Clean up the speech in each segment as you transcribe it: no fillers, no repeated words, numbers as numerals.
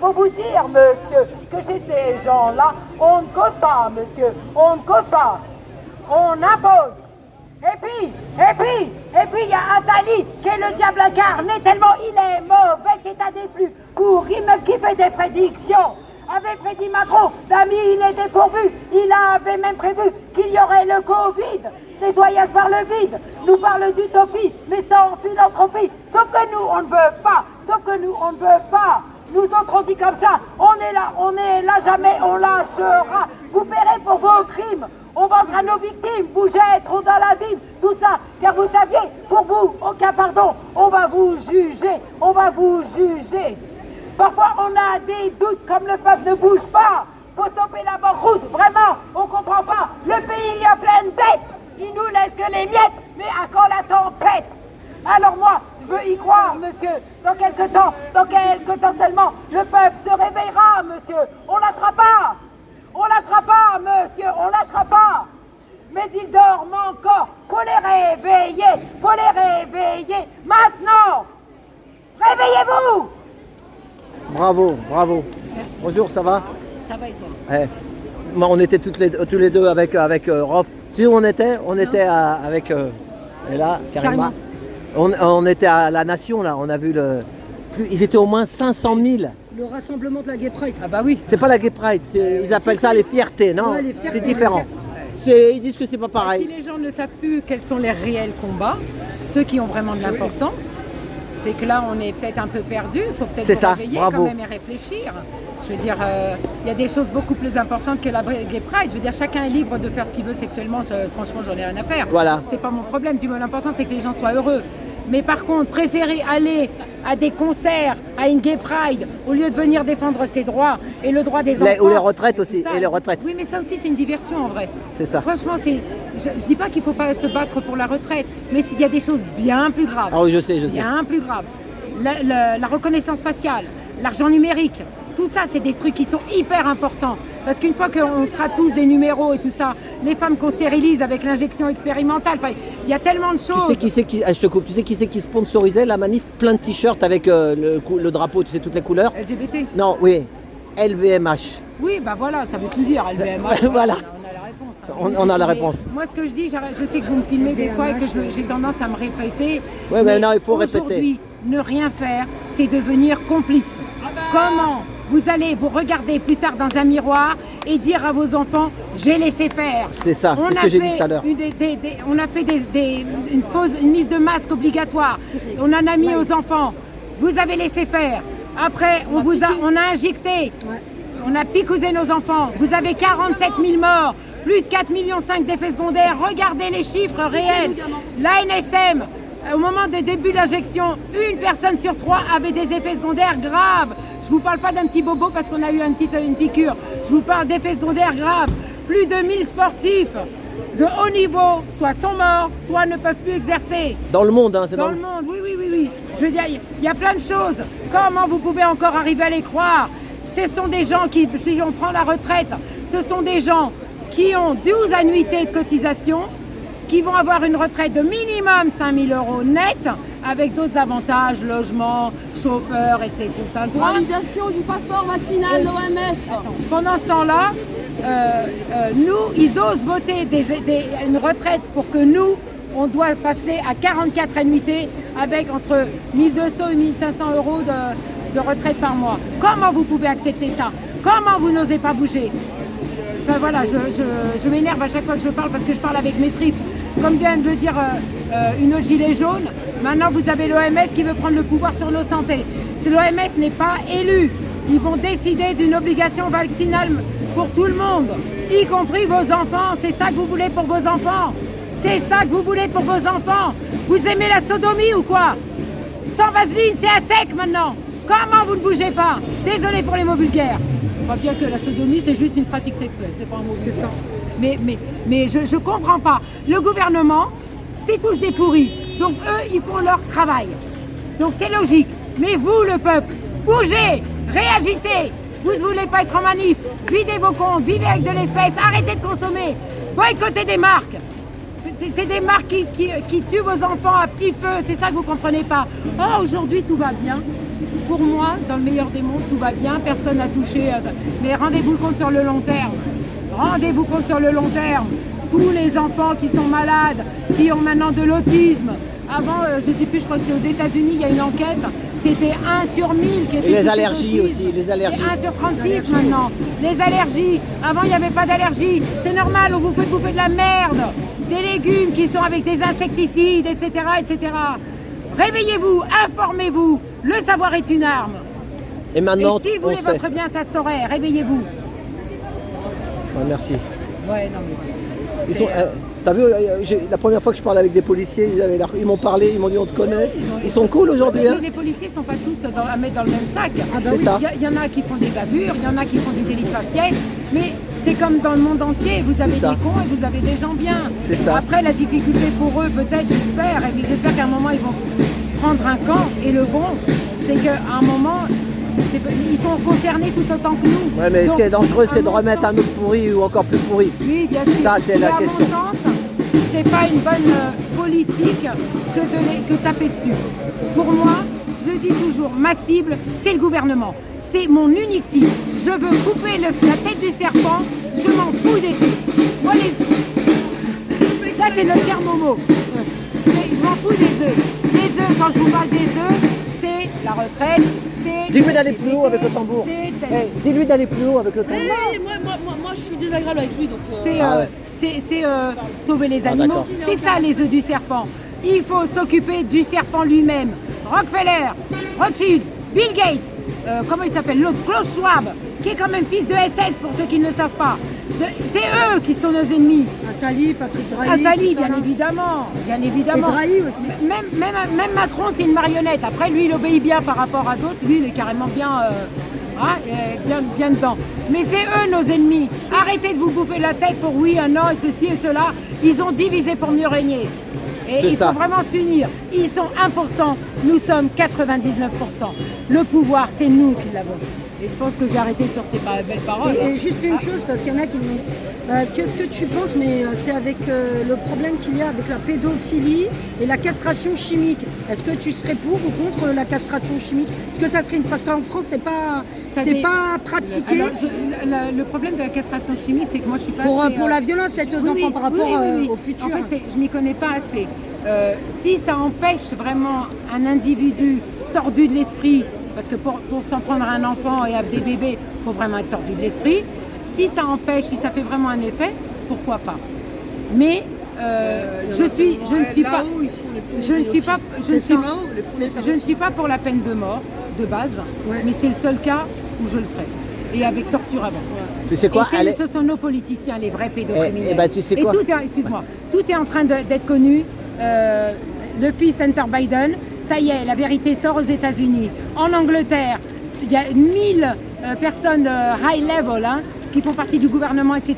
faut vous dire, monsieur, que chez ces gens-là, on ne cause pas, monsieur, on ne cause pas, on impose. Et puis, il y a Attali, qui est le diable incarné, tellement il est mauvais, c'est un des plus pourris, même qui fait des prédictions. Avait prédit Macron, d'amis il est dépourvu, il avait même prévu qu'il y aurait le Covid. Ce nettoyage par le vide nous parle d'utopie, mais sans philanthropie. Sauf que nous, on ne veut pas. Nous autres, on dit comme ça, on est là, jamais on lâchera. Vous paierez pour vos crimes, on vengera nos victimes, vous jetterons dans l'abîme, tout ça. Car vous saviez, pour vous, aucun pardon, on va vous juger. Parfois, on a des doutes, comme le peuple ne bouge pas. Faut stopper la banqueroute, vraiment, on comprend pas. Le pays a plein de dettes, il nous laisse que les miettes, mais à quand la tempête? Alors moi, je veux y croire, monsieur. Dans quelque temps seulement, le peuple se réveillera, monsieur. On lâchera pas, monsieur, on lâchera pas. Mais ils dorment encore, faut les réveiller, maintenant. Réveillez-vous. Bravo. Merci. Bonjour, ça va? Ça va et toi? Moi, on était tous les deux avec Rof. Tu sais où on était? On était avec... et là, Karima. On était à la Nation, là. On a vu ils étaient au moins 500 000. Le rassemblement de la Gay Pride. Ah bah oui. C'est pas la Gay Pride, ils appellent ça les fiertés, non? Ouais, les fiertés, c'est différent. Ils disent que c'est pas pareil. Si les gens ne savent plus quels sont les réels combats, ceux qui ont vraiment de l'importance, c'est que là, on est peut-être un peu perdu. Il faut peut-être se réveiller quand même et réfléchir. Je veux dire, il y a des choses beaucoup plus importantes que la Gay Pride. Je veux dire, chacun est libre de faire ce qu'il veut sexuellement. Franchement, j'en ai rien à faire. Voilà. C'est pas mon problème. L'important, c'est que les gens soient heureux. Mais par contre, préférer aller à des concerts, à une Gay Pride, au lieu de venir défendre ses droits et le droit des enfants. Ou les retraites aussi, et les retraites. Oui, mais ça aussi, c'est une diversion en vrai. C'est ça. Franchement, je ne dis pas qu'il ne faut pas se battre pour la retraite, mais il y a des choses bien plus graves. Ah oui, je sais. Bien plus graves. La reconnaissance faciale, l'argent numérique, tout ça, c'est des trucs qui sont hyper importants. Parce qu'une fois qu'on sera tous des numéros et tout ça, les femmes qu'on stérilise avec l'injection expérimentale, il y a tellement de choses. Tu sais qui c'est qui sponsorisait la manif? Plein de t-shirts avec le drapeau, tu sais, toutes les couleurs. LGBT? Non, oui. LVMH. Oui, bah voilà, ça veut tout dire, LVMH. Voilà. On a la réponse. Moi, ce que je dis, je sais que vous me filmez des fois et que j'ai tendance à me répéter. Oui, mais non, il faut répéter. Aujourd'hui, ne rien faire, c'est devenir complice. Comment vous allez vous regarder plus tard dans un miroir et dire à vos enfants, j'ai laissé faire. C'est ça, c'est ce que j'ai dit tout à l'heure. On a fait une mise de masque obligatoire. On en a mis aux enfants. Vous avez laissé faire. Après, on a injecté. On a picousé nos enfants. Vous avez 47 000 morts. Plus de 4,5 millions d'effets secondaires. Regardez les chiffres réels. L'ANSM, au moment du début de l'injection, 1 personne sur 3 avait des effets secondaires graves. Je ne vous parle pas d'un petit bobo parce qu'on a eu une piqûre. Je vous parle d'effets secondaires graves. Plus de 1000 sportifs de haut niveau, soit sont morts, soit ne peuvent plus exercer. Dans le monde, hein, c'est dans le monde, oui. Je veux dire, il y a plein de choses. Comment vous pouvez encore arriver à les croire? Ce sont des gens qui, si on prend la retraite, ce sont des gens qui ont 12 annuités de cotisation, qui vont avoir une retraite de minimum 5 000 € net, avec d'autres avantages, logement, chauffeur, etc. Validation du passeport vaccinal, l'OMS. Pendant ce temps-là, nous, ils osent voter une retraite pour que nous, on doit passer à 44 annuités avec entre 1 200 et 1 500 € de retraite par mois. Comment vous pouvez accepter ça? Comment vous n'osez pas bouger? Enfin voilà, je m'énerve à chaque fois que je parle parce que je parle avec mes tripes. Comme vient de le dire une autre gilet jaune, maintenant vous avez l'OMS qui veut prendre le pouvoir sur nos santé. L'OMS n'est pas élu. Ils vont décider d'une obligation vaccinale pour tout le monde, y compris vos enfants. C'est ça que vous voulez pour vos enfants? C'est ça que vous voulez pour vos enfants? Vous aimez la sodomie ou quoi? Sans vaseline, c'est à sec maintenant. Comment vous ne bougez pas? Désolé pour les mots vulgaires. On voit bien que la sodomie, c'est juste une pratique sexuelle, c'est pas un mot vulgaire. C'est ça. Mais je comprends pas. Le gouvernement, c'est tous des pourris. Donc eux, ils font leur travail. Donc c'est logique. Mais vous, le peuple, bougez, réagissez. Vous ne voulez pas être en manif. Videz vos comptes, vivez avec de l'espèce, arrêtez de consommer. Boycottez des marques. C'est des marques qui tuent vos enfants à petit feu. C'est ça que vous ne comprenez pas. Oh, aujourd'hui, tout va bien. Pour moi, dans le meilleur des mondes, tout va bien, personne n'a touché à ça. Mais rendez-vous compte sur le long terme. Rendez-vous compte sur le long terme. Tous les enfants qui sont malades, qui ont maintenant de l'autisme. Avant, je ne sais plus, je crois que c'est aux États-Unis, il y a une enquête, c'était 1 sur 1000 qui était Et les touché allergies d'autisme. aussi, les allergies. C'est 1 sur 36 maintenant. Les allergies, avant il n'y avait pas d'allergie. C'est normal, on vous fait bouffer de la merde. Des légumes qui sont avec des insecticides, etc. etc. Réveillez-vous, informez-vous. Le savoir est une arme. Et maintenant, Et s'il on voulait sait. votre bien, ça se saurait. Réveillez-vous. Ouais, merci. Ouais, non mais... Ils sont, t'as vu, la première fois que je parlais avec des policiers, ils m'ont parlé, ils m'ont dit on te connaît. Ils sont cool aujourd'hui. Hein. Les policiers ne sont pas tous à mettre dans le même sac. C'est ça. Il y en a qui font des bavures, il y en a qui font du délit de faciès, mais c'est comme dans le monde entier, vous avez des ça. cons et vous avez des gens bien. C'est ça. Après, la difficulté pour eux, peut-être, j'espère, et puis j'espère qu'à un moment, ils vont prendre un camp. Et le bon, c'est qu'à un moment, ils sont concernés tout autant que nous. Ouais, mais ce Donc, qui est dangereux, c'est à de mon remettre sens- un autre pourri ou encore plus pourri. Oui, bien sûr. Ça, c'est la Mais question. À mon sens, c'est pas une bonne politique que taper dessus. Pour moi, je le dis toujours, ma cible, c'est le gouvernement. C'est mon unique cible. Je veux couper la tête du serpent, je m'en fous des œufs. Moi, ça, c'est le terme homo. Je m'en fous des œufs. Les œufs, quand je vous parle des œufs, c'est la retraite, c'est... Dis-lui d'aller plus haut avec le tambour. C'est Dis-lui d'aller plus haut avec le tambour. Eh, moi, je suis désagréable avec lui, donc... C'est Ah ouais. Sauver les animaux. d'accord. C'est ça les œufs du serpent. Il faut s'occuper du serpent lui-même. Rockefeller, Rothschild, Bill Gates, comment il s'appelle l'autre, Klaus Schwab, qui est quand même fils de SS pour ceux qui ne le savent pas. C'est eux qui sont nos ennemis. Attali, Patrick Drahi. Attali, tout ça, bien là. évidemment, bien Et évidemment. Drahi aussi. Même Macron, c'est une marionnette. Après, lui, il obéit bien par rapport à d'autres. Lui, il est carrément bien, bien dedans. Mais c'est eux nos ennemis. Arrêtez de vous bouffer la tête pour oui, un non, et ceci et cela. Ils ont divisé pour mieux régner. Et C'est il ça. faut vraiment s'unir. Ils sont 1%, nous sommes 99%. Le pouvoir, c'est nous qui l'avons. Et je pense que j'ai arrêté sur ces belles paroles. Et juste une chose, parce qu'il y en a qui nous... Qu'est-ce que tu penses, mais c'est avec le problème qu'il y a avec la pédophilie et la castration chimique. Est-ce que tu serais pour ou contre la castration chimique? Est-ce que ça serait... Parce qu'en France, c'est pas pratiqué. Alors, le problème de la castration chimique, c'est que moi, je suis pas Pour assez, la violence faite aux enfants par rapport au futur. En fait, je m'y connais pas assez. Si ça empêche vraiment un individu tordu de l'esprit, parce que pour s'en prendre à un enfant et à des bébés, il faut vraiment être tordu de l'esprit. Si ça empêche, si ça fait vraiment un effet, pourquoi pas. Mais je ne suis pas pour la peine de mort de base, Ouais. mais c'est le seul cas où je le serai. Et avec torture avant. Tu sais quoi, Et ce sont nos politiciens, les vrais pédocriminels. Eh ben, tu sais Et quoi tout est, excuse-moi, tout est en train d'être connu. Le fils Hunter Biden, ça y est, la vérité sort aux États-Unis. En Angleterre, il y a 1000 personnes high level hein, qui font partie du gouvernement, etc.,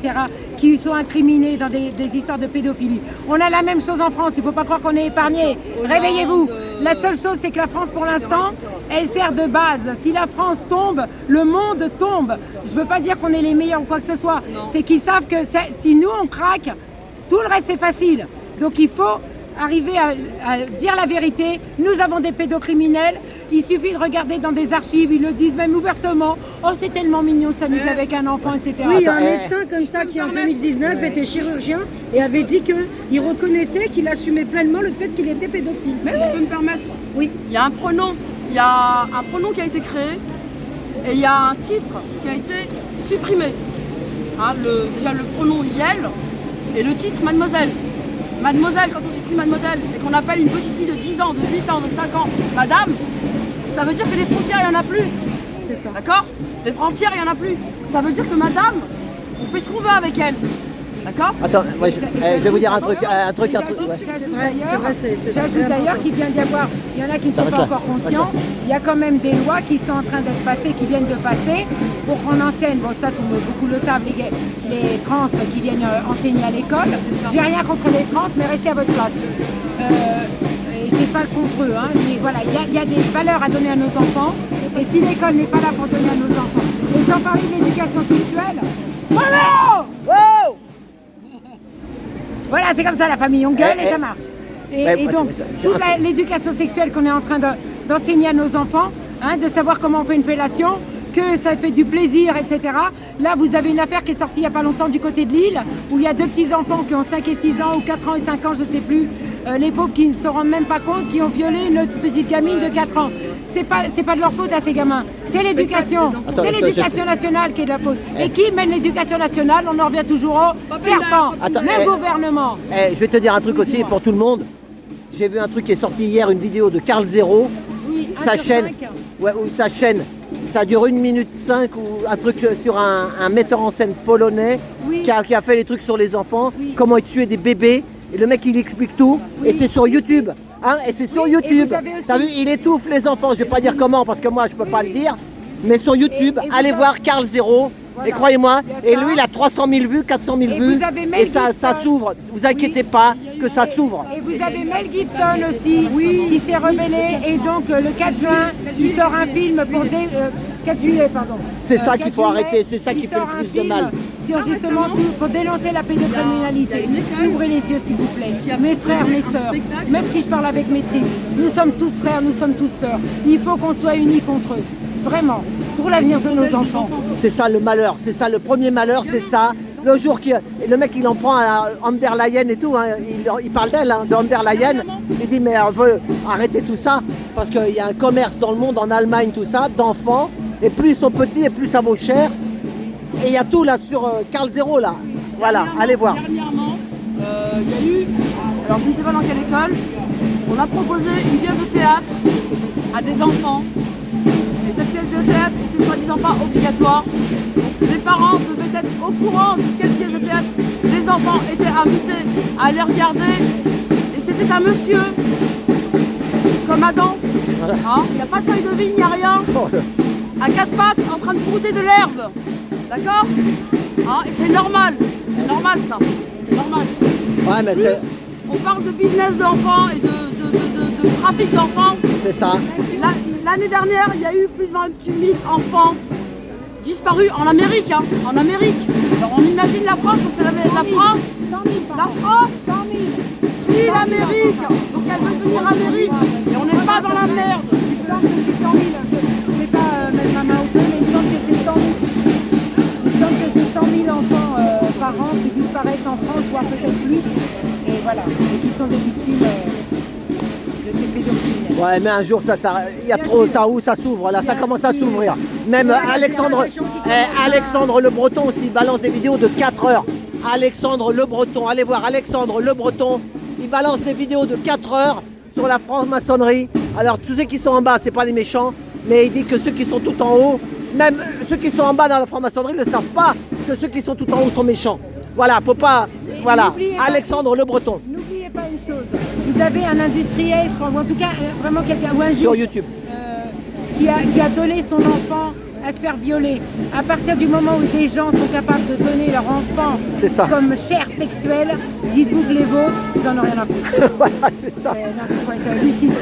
qui sont incriminées dans des histoires de pédophilie. On a la même chose en France, il ne faut pas croire qu'on est épargné. Réveillez-vous. La seule chose, c'est que la France, pour l'instant, elle sert de base. Si la France tombe, le monde tombe. Je ne veux pas dire qu'on est les meilleurs ou quoi que ce soit. C'est qu'ils savent que si nous, on craque, tout le reste, c'est facile. Donc il faut arriver à dire la vérité. Nous avons des pédocriminels. Il suffit de regarder dans des archives, ils le disent même ouvertement. Oh, c'est tellement mignon de s'amuser avec un enfant, etc. Oui, il y a un Attends, médecin comme ça qui en 2019 était chirurgien et avait dit qu'il reconnaissait qu'il assumait pleinement le fait qu'il était pédophile. Mais si je peux me permettre, Oui. il y a un pronom. Il y a un pronom qui a été créé et il y a un titre qui a été supprimé. Hein, déjà le pronom Yel et le titre Mademoiselle. Mademoiselle, quand on supprime Mademoiselle et qu'on appelle une petite fille de 10 ans, de 8 ans, de 5 ans, Madame, ça veut dire que les frontières, il n'y en a plus. C'est ça. D'accord? Les frontières, il n'y en a plus. Ça veut dire que Madame, on fait ce qu'on veut avec elle. D'accord? Attends, moi, je vais vous dire un truc. Ouais. J'ajoute d'ailleurs qu'il vient d'y avoir, il y en a qui ne sont reste pas là. encore conscients, il y a quand même des lois qui sont en train d'être passées, qui viennent de passer, pour qu'on enseigne, bon ça beaucoup le savent, les trans qui viennent enseigner à l'école. J'ai rien contre les trans, mais restez à votre place. Et c'est pas contre eux, hein, mais voilà, il y a des valeurs à donner à nos enfants, et si l'école n'est pas là pour donner à nos enfants, et sans parler de l'éducation sexuelle, voilà! Wow. Voilà, c'est comme ça la famille, on gueule et ça marche. Et donc, c'est toute l'éducation sexuelle qu'on est en train d'enseigner à nos enfants, hein, de savoir comment on fait une fellation, que ça fait du plaisir, etc. Là, vous avez une affaire qui est sortie il n'y a pas longtemps du côté de Lille, où il y a 2 petits-enfants qui ont 5 et 6 ans, ou 4 ans et 5 ans, je ne sais plus, les pauvres qui ne se rendent même pas compte, qui ont violé une petite gamine de 4 ans. C'est pas de leur faute à ces gamins, c'est l'éducation. C'est l'éducation nationale qui est de la faute. Et qui mène l'éducation nationale? On en revient toujours au serpent, le gouvernement. Je vais te dire un truc aussi pour tout le monde. J'ai vu un truc qui est sorti hier, une vidéo de Karl Zero. Oui, Sa chaîne, sa chaîne, ça dure 1 minute 5 ou un truc sur un metteur en scène polonais Oui. qui a fait les trucs sur les enfants, Oui. comment il tuait des bébés. Et le mec il explique tout et c'est sur YouTube. Hein, et c'est sur Oui, et YouTube. vous avez aussi- T'as vu, il étouffe les enfants. Je vais pas dire comment parce que moi je peux pas le dire. Mais sur YouTube, Et vous allez avez- voir Karl Zero. Voilà. Et croyez-moi, Il y a et ça. lui il a 300 000 vues, 400 000 Et vues. vous avez Mel Et ça Gibson. s'ouvre. Vous inquiétez pas que ça s'ouvre. Et vous avez Mel Gibson aussi, qui s'est rebellé. Et donc le 4 juin, il sort un film pour 4 juillet, pardon. C'est ça qu'il 4 faut juillet, arrêter, c'est ça il qui fait sort le un plus de film mal. Sur justement tout, pour dénoncer la pédocriminalité. Il y a une école Ouvrez les yeux s'il vous plaît. qui a Mes frères, proposé mes un sœurs, spectacle. même si je parle avec mes tripes, nous sommes tous frères, nous sommes tous sœurs. Il faut qu'on soit unis contre eux. Vraiment, pour l'avenir de nos enfants. C'est ça le malheur, c'est ça le premier malheur, c'est ça. Le jour qui, et le mec il en prend à Von der Leyen et tout, hein, il parle d'elle, hein, de Von der Leyen. Il dit mais on veut arrêter tout ça parce qu'il y a un commerce dans le monde, en Allemagne, tout ça, d'enfants. Et plus ils sont petits et plus ça vaut cher. Et il y a tout là sur Karl Zero là. Voilà, allez voir. Dernièrement, il y a eu, alors je ne sais pas dans quelle école, on a proposé une pièce de théâtre à des enfants. Et cette pièce de théâtre était soi-disant pas obligatoire. Donc, les parents devaient être au courant de quelle pièce de théâtre les enfants étaient invités à aller regarder. Et c'était un monsieur, comme Adam. Voilà. Hein, il n'y a pas de feuille de vigne, il n'y a rien. À 4 pattes, en train de brouter de l'herbe. D'accord, hein, et c'est normal ça. C'est normal. Ouais mais Plus, on parle de business d'enfants et de trafic d'enfants. c'est ça. L'année dernière, il y a eu plus de 28 000 enfants disparus en Amérique. Hein, en Amérique. Alors on imagine la France, parce que la France, 100 000 par la an. France, 100 000. c'est l'Amérique. Donc elle veut devenir Amérique. Et on n'est pas dans la merde. Il me semble que c'est 100 000. Je ne vais pas mettre ma main au feu, mais il me semble que c'est 100 000. Il me semble que c'est 100 000 enfants par an qui disparaissent en France, voire peut-être plus. Et voilà, et qui sont des victimes de ces pédocriminels. Ouais mais un jour il y a trop ça où ça s'ouvre là, ça commence à s'ouvrir. Même Alexandre Le Breton aussi balance des vidéos de 4 heures. Alexandre Le Breton, allez voir Alexandre Le Breton, il balance des vidéos de 4 heures sur la franc-maçonnerie. Alors tous ceux qui sont en bas, c'est pas les méchants, mais il dit que ceux qui sont tout en haut, même ceux qui sont en bas dans la franc-maçonnerie ne savent pas que ceux qui sont tout en haut sont méchants. Voilà, faut pas. Voilà, N'oubliez pas- Alexandre Le Breton N'oubliez pas une chose, vous avez un industriel, je crois, ou en tout cas vraiment quelqu'un, ou un sur juge, YouTube. qui a donné son enfant à se faire violer. À partir du moment où des gens sont capables de donner leur enfant C'est ça. comme chair sexuelle, dites-vous que les vôtres, vous en avez rien à foutre. Voilà, c'est ça. Non, il faut être lucide.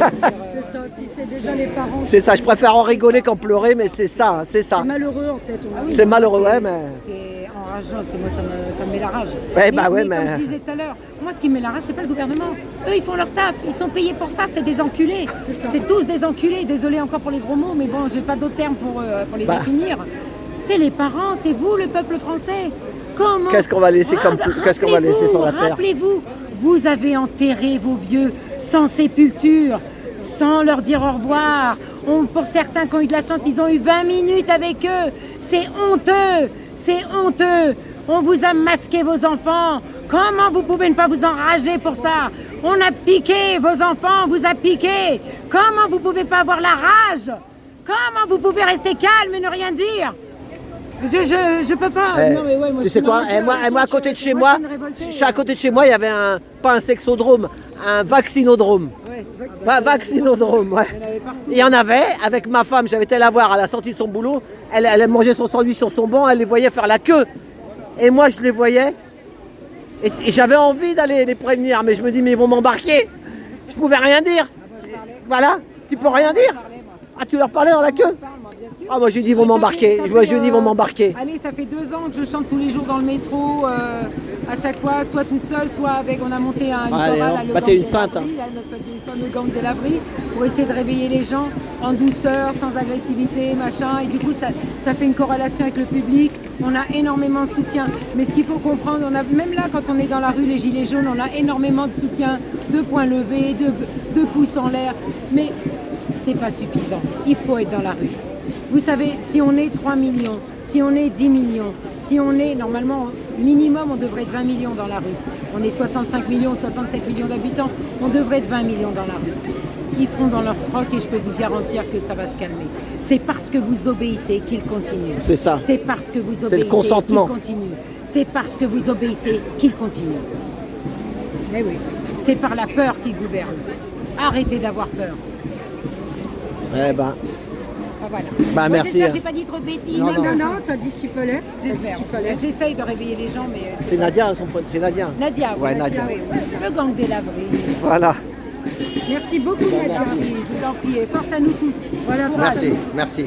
C'est ça, si c'est déjà les parents. C'est ça, je préfère en rigoler qu'en pleurer, mais c'est ça, c'est ça. C'est malheureux en fait. on a- C'est malheureux, ouais, mais. C'est enrageant, moi ça me met la rage. Ouais, bah ouais, mais- Comme je disais tout à l'heure, moi ce qui me met la rage, c'est pas le gouvernement. Eux ils font leur taf, ils sont payés pour ça, c'est des enculés. C'est tous des enculés, désolé encore pour les gros mots, mais bon, j'ai pas d'autres termes pour les Bah. définir. C'est les parents, c'est vous le peuple français. Comment Qu'est-ce qu'on va laisser comme- qu'est-ce qu'on va laisser sur la terre? Rappelez-vous, vous avez enterré vos vieux sans sépulture, sans leur dire au revoir. Pour certains qui ont eu de la chance, ils ont eu 20 minutes avec eux. C'est honteux, c'est honteux. On vous a masqué vos enfants. Comment vous pouvez ne pas vous enrager pour ça? On a piqué vos enfants, on vous a piqué. Comment vous pouvez pas avoir la rage? Comment vous pouvez rester calme et ne rien dire? Je peux pas. Eh, Non, mais ouais, moi, tu je sais suis quoi? une Eh, moi, à côté de chez moi, moi, je suis une révoltée. à côté de chez moi, il y avait pas un sexodrome, un vaccinodrome. Ouais. Vaccinodrome, ouais. Il y en avait partout. Il y en avait, avec ma femme, j'avais été la voir à la sortie de son boulot, elle mangeait son sandwich sur son banc, elle les voyait faire la queue. Et moi, je les voyais, et j'avais envie d'aller les prévenir, mais je me dis, mais ils vont m'embarquer. Je pouvais rien dire. Voilà, tu peux rien dire. Ah, tu leur parlais dans la queue? Bien bien sûr. Ah, moi, je dis, ils vont Ça m'embarquer. fait, Je dis, ils vont m'embarquer. Allez, ça fait 2 ans que je chante tous les jours dans le métro, à chaque fois, soit toute seule, soit avec. On a monté une Allez, chorale, hein. le Bah, gang t'es une des sainte, Laveries, là, notre fameux gang des Laveries, pour essayer de réveiller les gens en douceur, sans agressivité, machin. Et du coup, ça fait une corrélation avec le public. On a énormément de soutien. Mais ce qu'il faut comprendre, même là, quand on est dans la rue, les gilets jaunes, on a énormément de soutien, de poings levés, de pouces en l'air. Mais c'est pas suffisant. Il faut être dans la rue. Vous savez, si on est 3 millions, si on est 10 millions, si on est normalement minimum, on devrait être 20 millions dans la rue. On est 65 millions, 67 millions d'habitants, on devrait être 20 millions dans la rue. Ils feront dans leur froc et je peux vous garantir que ça va se calmer. C'est parce que vous obéissez qu'ils continuent. C'est ça. C'est parce que vous C'est obéissez le consentement. qu'ils continuent. C'est parce que vous obéissez qu'ils continuent. Mais oui, c'est par la peur qu'ils gouvernent. Arrêtez d'avoir peur. Eh ben, Ah, voilà. Bah, Moi, merci, j'espère que hein. j'ai pas dit trop de bêtises. Non, Non, t'as dit ce qu'il fallait. T'as dit ce J'espère. qu'il fallait. J'essaye de réveiller les gens, mais... c'est Nadia, c'est Nadia. Nadia, Ouais, oui, Nadia. oui. Le gang des Laveries. Voilà. Merci beaucoup, Nadia. Je vous en prie. Et force à nous tous. Voilà, Courage. Merci, merci.